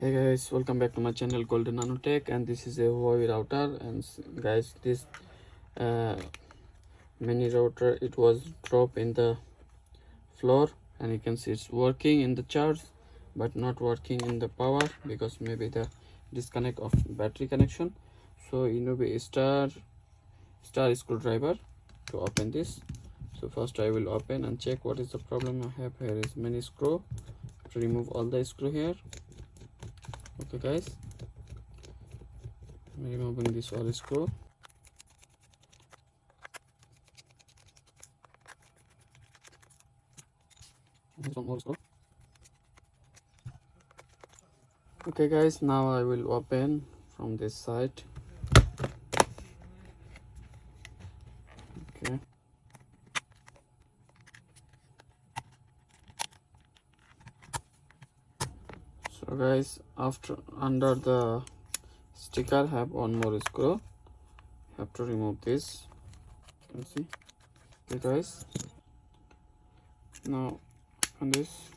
Hey guys, welcome back to my channel Golden Nanotech, and this is a Huawei router. And guys, this uh, mini router, it was dropped in the floor, and you can see it's working in the charge but not working in the power because maybe the disconnect of battery connection. So you know, a star screwdriver to open this. So first I will open and check what is the problem I have. Here is many screw to remove all the screw here. Okay guys, I'm removing this all screw. Some more screw. Okay guys, now I will open from this side. Okay, so guys, after under the sticker have one more screw, have to remove this. You can see. Okay guys, now on this.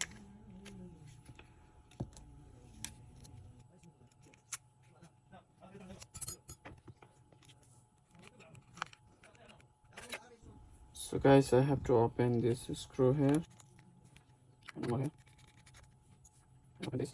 So guys, I have to open this screw here. One more here. Open this.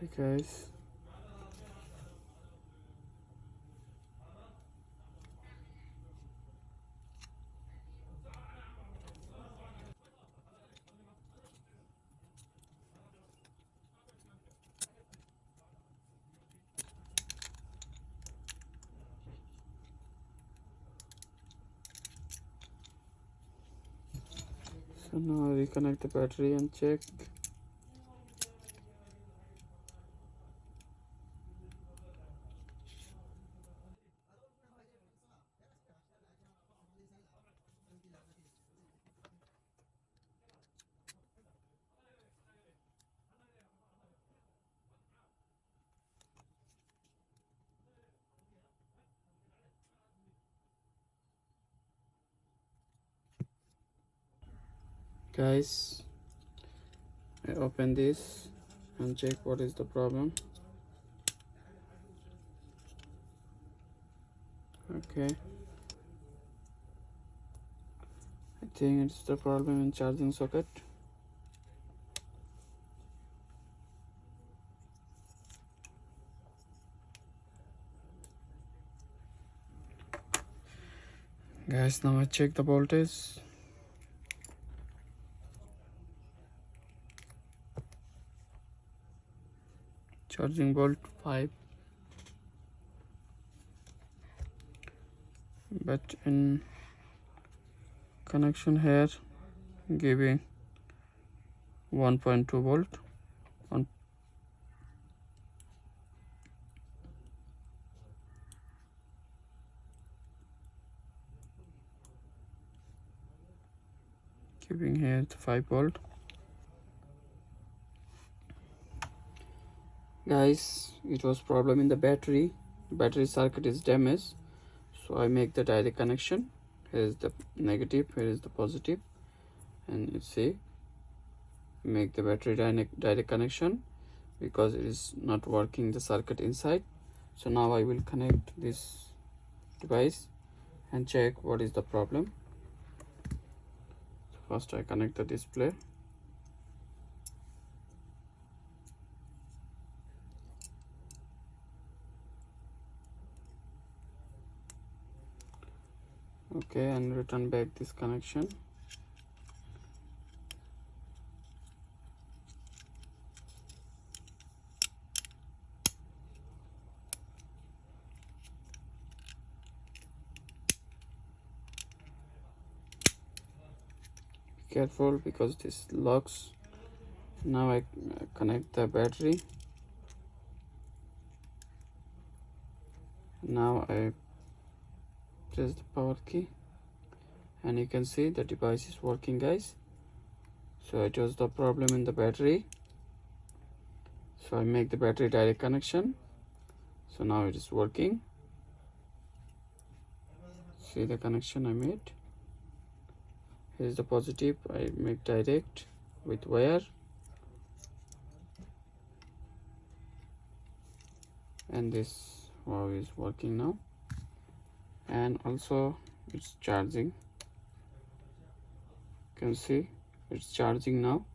Okay guys. So now I reconnect the battery and check. Guys, I open this and check what is the problem. Okay, I think it's the problem in charging socket. Guys, now I check the voltage. Charging volt 5, but in connection here giving 1.2 volt on giving here 5 volt. Guys, it was problem in the battery circuit is damaged, so I make the direct connection. Here is the negative, here is the positive, and you see, make the battery direct connection because it is not working the circuit inside. So now I will connect this device and check what is the problem. So first I connect the display. Okay, and return back this connection. Be careful because this locks. Now I connect the battery. Now I press the power key and you can see the device is working, guys. So it was the problem in the battery, so I make the battery direct connection. So now it is working. See the connection I made. Here's the positive, I make direct with wire, and this Huawei is working now, and also it's charging. You can see it's charging now.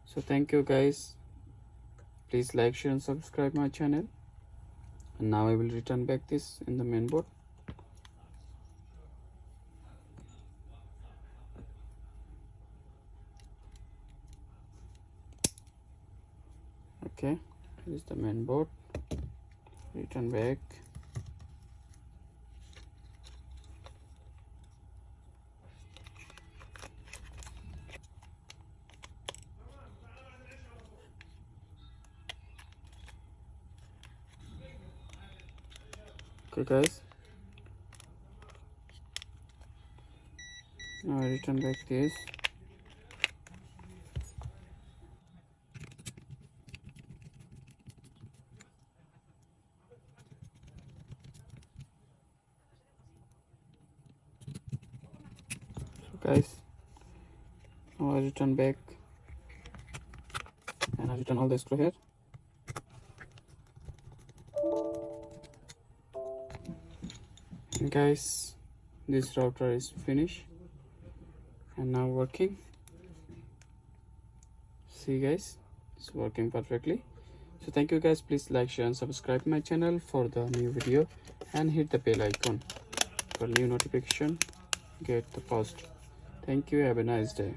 So thank you guys, please like, share and subscribe my channel. And now I will return back this in the main board. Okay, this is the main board. Return back. Okay guys, now I return back this. So guys, now I return back, and I return all the screw here. And guys, this router is finished and now working. See guys, it's working perfectly. So thank you guys, please like, share and subscribe my channel for the new video, and hit the bell icon for new notification, get the post. Thank you, have a nice day.